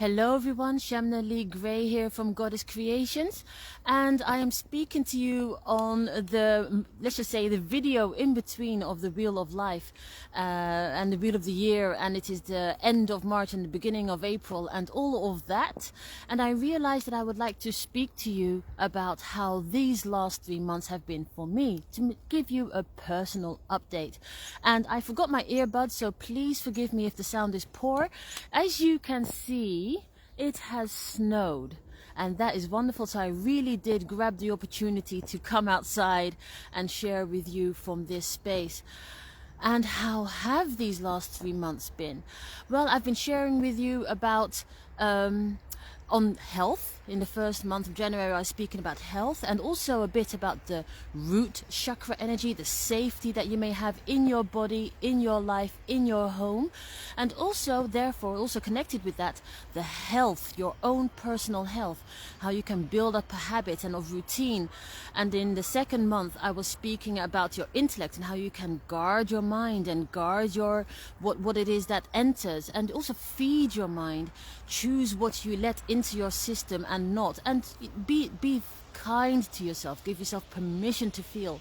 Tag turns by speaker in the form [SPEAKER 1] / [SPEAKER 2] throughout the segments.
[SPEAKER 1] Hello everyone, Shamna Lea Gray here from Goddess Creations, and I am speaking to you on the, let's just say, the video in between of the Wheel of Life and the Wheel of the Year, and it is the end of March and the beginning of April and all of that. And I realized that I would like to speak to you about how these last 3 months have been for me, to give you a personal update. And I forgot my earbuds, so please forgive me if the sound is poor. As you can see, it has snowed, and that is wonderful, so I really did grab the opportunity to come outside and share with you from this space. And how have these last 3 months been? Well, I've been sharing with you about on health. In the first month of January I was speaking about health, and also a bit about the root chakra energy, the safety that you may have in your body, in your life, in your home, and also therefore also connected with that, the health, your own personal health, how you can build up a habit and of routine. And in the second month I was speaking about your intellect and how you can guard your mind and guard your what it is that enters, and also feed your mind, choose what you let into your system and not, and be kind to yourself, give yourself permission to feel.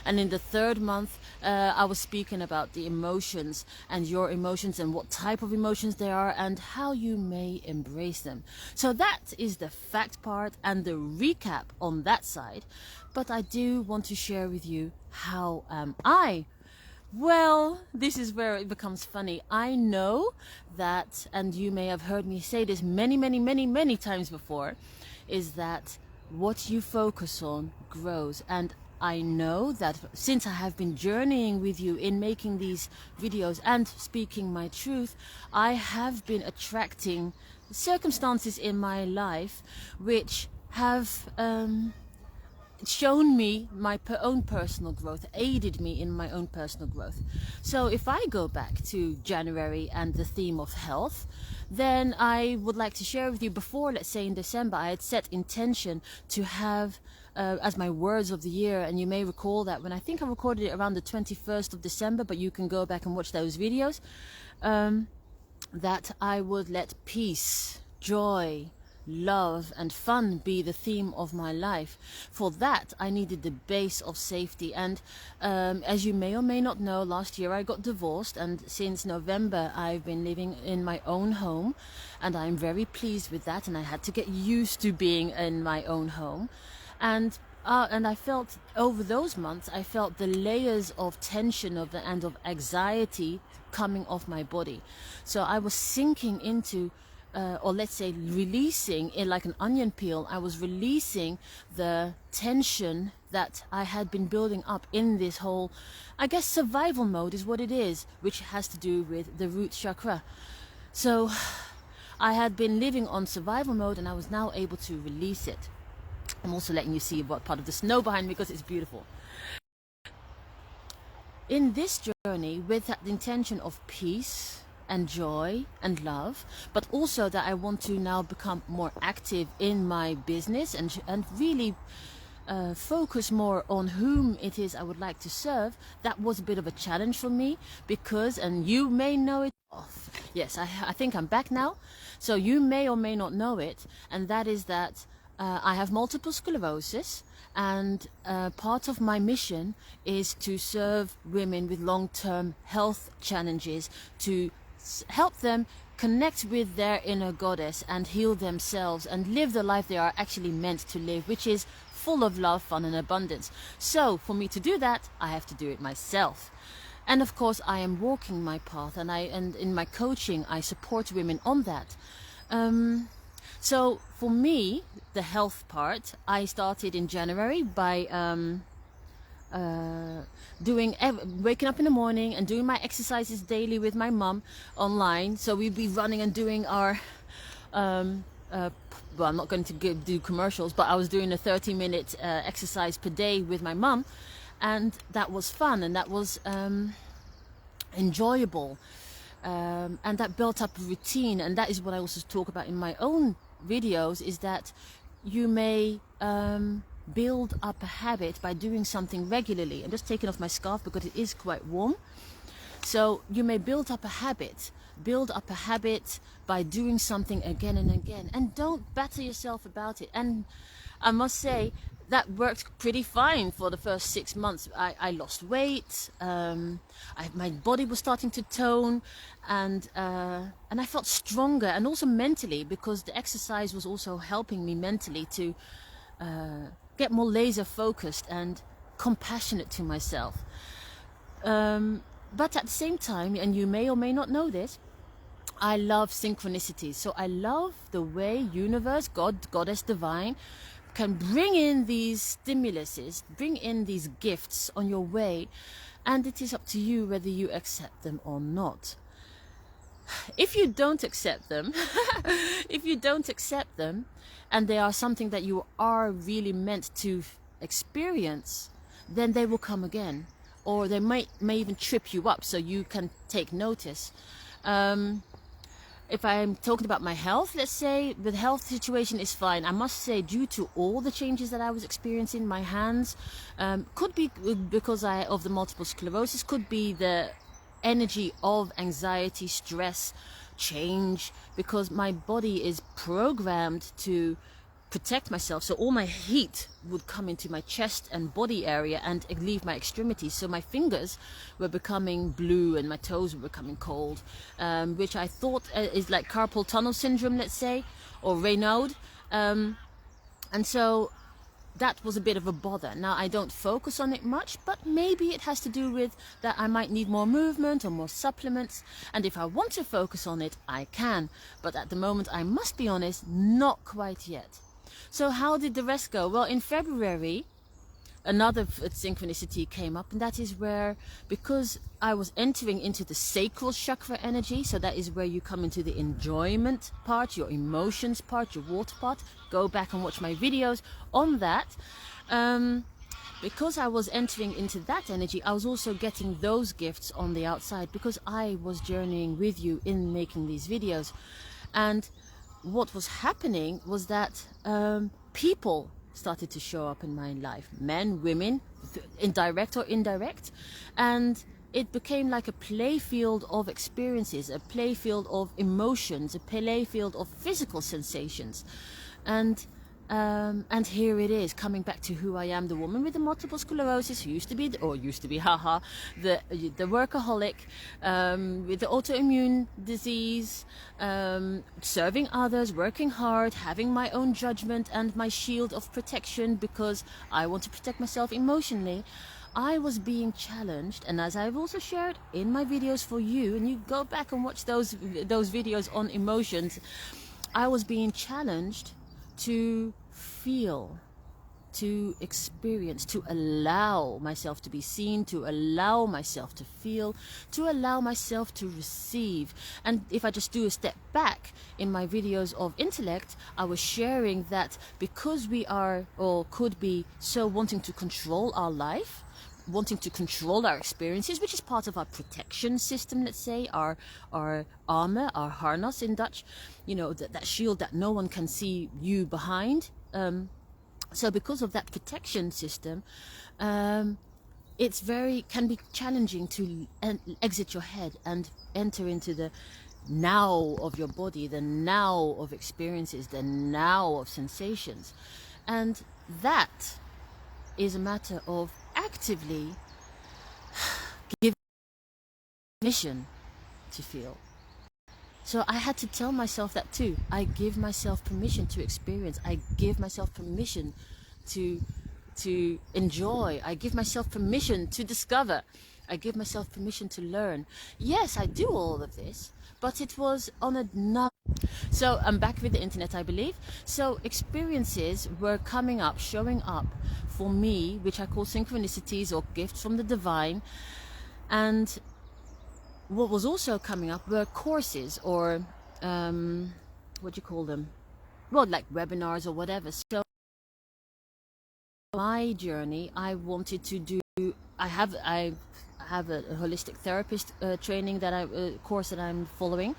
[SPEAKER 1] And in the third month I was speaking about the emotions and your emotions and what type of emotions they are and how you may embrace them. So that is the fact part and the recap on that side. But I do want to share with you how I. Well, this is where it becomes funny. I know that, and you may have heard me say this many times before, is that what you focus on grows. And I know that since I have been journeying with you in making these videos and speaking my truth, I have been attracting circumstances in my life which have shown me my own personal growth, aided me in my own personal growth. So if I go back to January and the theme of health, then I would like to share with you, before, let's say in December, I had set intention to have as my words of the year, and you may recall that when I think I recorded it around the 21st of December, but you can go back and watch those videos, that I would let peace, joy, love and fun be the theme of my life. For that I needed the base of safety, and as you may or may not know, last year I got divorced, and since November I've been living in my own home, and I'm very pleased with that, and I had to get used to being in my own home. And I felt over those months, I felt the layers of tension and of anxiety coming off my body. So I was sinking into or let's say releasing, in like an onion peel, I was releasing the tension that I had been building up in this whole, I guess, survival mode is what it is, which has to do with the root chakra. So I had been living on survival mode, and I was now able to release it. I'm also letting you see what part of the snow behind me, because it's beautiful. In this journey, with that intention of peace and joy and love, but also that I want to now become more active in my business and really focus more on whom it is I would like to serve. That was a bit of a challenge for me, because, and you may know it, yes, I think I'm back now, so you may or may not know it, and that is that I have multiple sclerosis, and part of my mission is to serve women with long-term health challenges, to help them connect with their inner goddess and heal themselves and live the life they are actually meant to live, which is full of love, fun and abundance. So for me to do that, I have to do it myself. And of course I am walking my path, and in my coaching I support women on that. So for me, the health part, I started in January by waking up in the morning and doing my exercises daily with my mum online. So we'd be running and doing our well, I'm not going to do commercials, but I was doing a 30-minute exercise per day with my mum, and that was fun, and that was enjoyable, and that built up a routine. And that is what I also talk about in my own videos, is that you may build up a habit by doing something regularly. I'm just taking off my scarf because it is quite warm. So you may build up a habit by doing something again and again, and don't batter yourself about it. And I must say that worked pretty fine for the first 6 months. I lost weight, my body was starting to tone, and I felt stronger, and also mentally, because the exercise was also helping me mentally to get more laser focused and compassionate to myself. But at the same time, and you may or may not know this, I love synchronicities. So I love the way universe, God, Goddess, Divine, can bring in these stimuluses, bring in these gifts on your way, and it is up to you whether you accept them or not. If you don't accept them, and they are something that you are really meant to experience, then they will come again, or they may even trip you up so you can take notice. If I'm talking about my health, let's say the health situation is fine. I must say, due to all the changes that I was experiencing, my hands, could be because of the multiple sclerosis, could be the energy of anxiety, stress, change, because my body is programmed to protect myself. So all my heat would come into my chest and body area and leave my extremities. So my fingers were becoming blue and my toes were becoming cold, which I thought is like carpal tunnel syndrome, let's say, or Raynaud. And so that was a bit of a bother. Now I don't focus on it much, but maybe it has to do with that I might need more movement or more supplements. And if I want to focus on it, I can. But at the moment, I must be honest, not quite yet. So how did the rest go? Well, in February, another synchronicity came up, and that is where, because I was entering into the sacral chakra energy, so that is where you come into the enjoyment part, your emotions part, your water part. Go back and watch my videos on that. Because I was entering into that energy, I was also getting those gifts on the outside, because I was journeying with you in making these videos. And what was happening was that people started to show up in my life, men, women, direct or indirect, and it became like a playfield of experiences, a playfield of emotions, a playfield of physical sensations. And here it is, coming back to who I am, the woman with the multiple sclerosis, who used to be, the workaholic, with the autoimmune disease, serving others, working hard, having my own judgment and my shield of protection, because I want to protect myself emotionally. I was being challenged, and as I've also shared in my videos for you, and you go back and watch those videos on emotions, I was being challenged to feel, to experience, to allow myself to be seen, to allow myself to feel, to allow myself to receive. And if I just do a step back in my videos of intellect, I was sharing that because we are, or could be, so wanting to control our life, wanting to control our experiences, which is part of our protection system, let's say, our armor, our harness in Dutch, you know, that shield that no one can see you behind. So because of that protection system, it's can be challenging to exit your head and enter into the now of your body, the now of experiences, the now of sensations. And that is a matter of actively giving permission to feel. So I had to tell myself that too. I give myself permission to experience. I give myself permission to enjoy. I give myself permission to discover. I give myself permission to learn. Yes, I do all of this, but it was on another. So I'm back with the internet, I believe. So experiences were coming up, showing up for me, which I call synchronicities or gifts from the divine. And what was also coming up were courses, or what do you call them? Well, like webinars or whatever. So my journey, I wanted to do. I have a holistic therapist training that course that I'm following,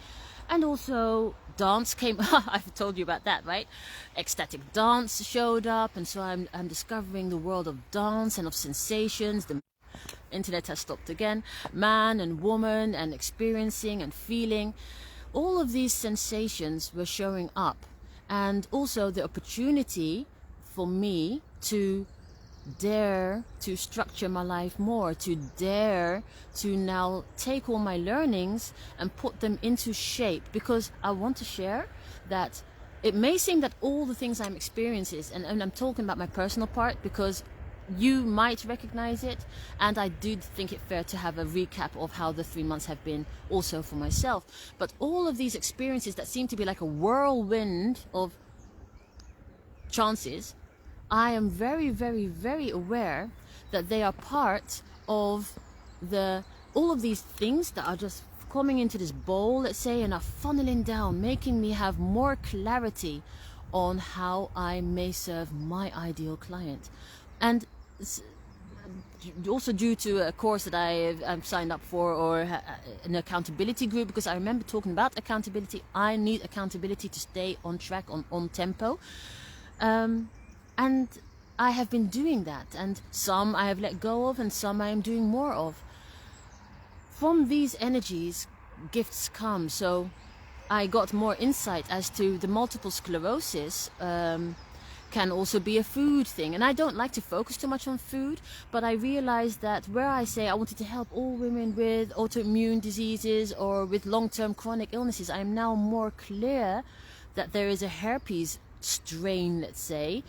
[SPEAKER 1] and also dance came. I've told you about that, right? Ecstatic dance showed up, and so I'm discovering the world of dance and of sensations. internet has stopped again. Man and woman and experiencing and feeling. All of these sensations were showing up. And also the opportunity for me to dare to structure my life more, to dare to now take all my learnings and put them into shape, because I want to share that it may seem that all the things I'm experiencing, and I'm talking about my personal part because you might recognize it, and I do think it fair to have a recap of how the 3 months have been also for myself. But all of these experiences that seem to be like a whirlwind of chances, I am very, very, very aware that they are part of all of these things that are just coming into this bowl, let's say, and are funneling down, making me have more clarity on how I may serve my ideal client. And also due to a course that I've signed up for, or an accountability group, because I remember talking about accountability. I need accountability to stay on track, on tempo. And I have been doing that, and some I have let go of and some I am doing more of. From these energies, gifts come. So I got more insight as to the multiple sclerosis can also be a food thing. And I don't like to focus too much on food, but I realized that where I say I wanted to help all women with autoimmune diseases or with long-term chronic illnesses, I am now more clear that there is a herpes strain, let's say,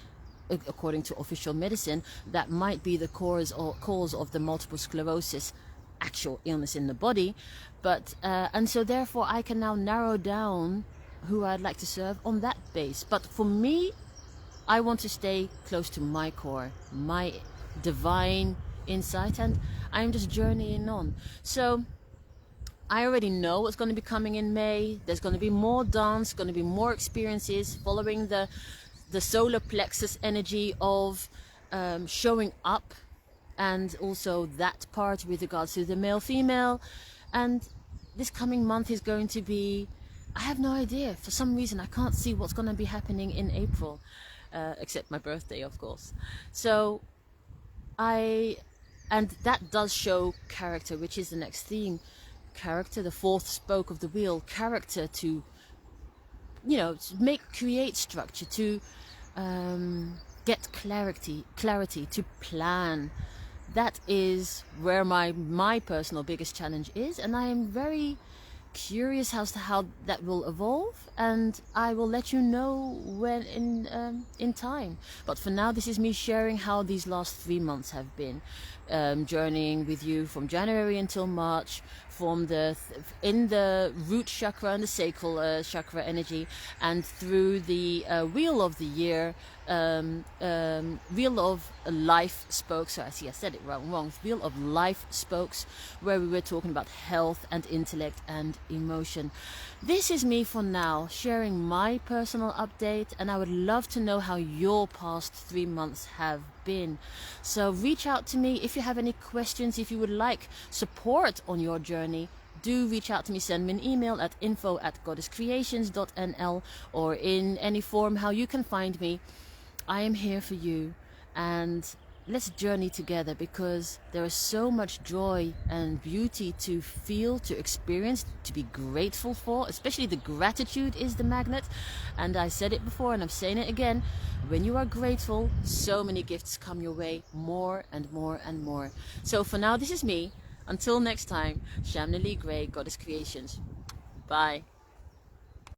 [SPEAKER 1] according to official medicine, that might be the cause of the multiple sclerosis actual illness in the body. But and so therefore I can now narrow down who I'd like to serve on that base. But for me, I want to stay close to my core, my divine insight, and I'm just journeying on. So I already know what's going to be coming in May. There's going to be more dance, going to be more experiences following the solar plexus energy of showing up, and also that part with regards to the male-female. And this coming month is going to be, I have no idea. For some reason, I can't see what's going to be happening in April, except my birthday, of course. So and that does show character, which is the next theme. Character, the fourth spoke of the wheel. Character to, create structure, to get clarity, to plan. That is where my personal biggest challenge is, and I am very curious as to how that will evolve, and I will let you know when in time. But for now, this is me sharing how these last 3 months have been, journeying with you from January until March, from in the root chakra and the sacral chakra energy, and through the wheel of the year, wheel of life spokes. So I said it wrong. Wheel of life spokes, where we were talking about health and intellect and emotion. This is me for now, sharing my personal update, and I would love to know how your past 3 months have been. So reach out to me if you have any questions. If you would like support on your journey, do reach out to me. Send me an email at info@goddesscreations.nl, or in any form how you can find me. I am here for you, and let's journey together, because there is so much joy and beauty to feel, to experience, to be grateful for. Especially the gratitude is the magnet. And I said it before and I'm saying it again. When you are grateful, so many gifts come your way, more and more and more. So for now, this is me. Until next time, Shamna Lea, Goddess Creations. Bye.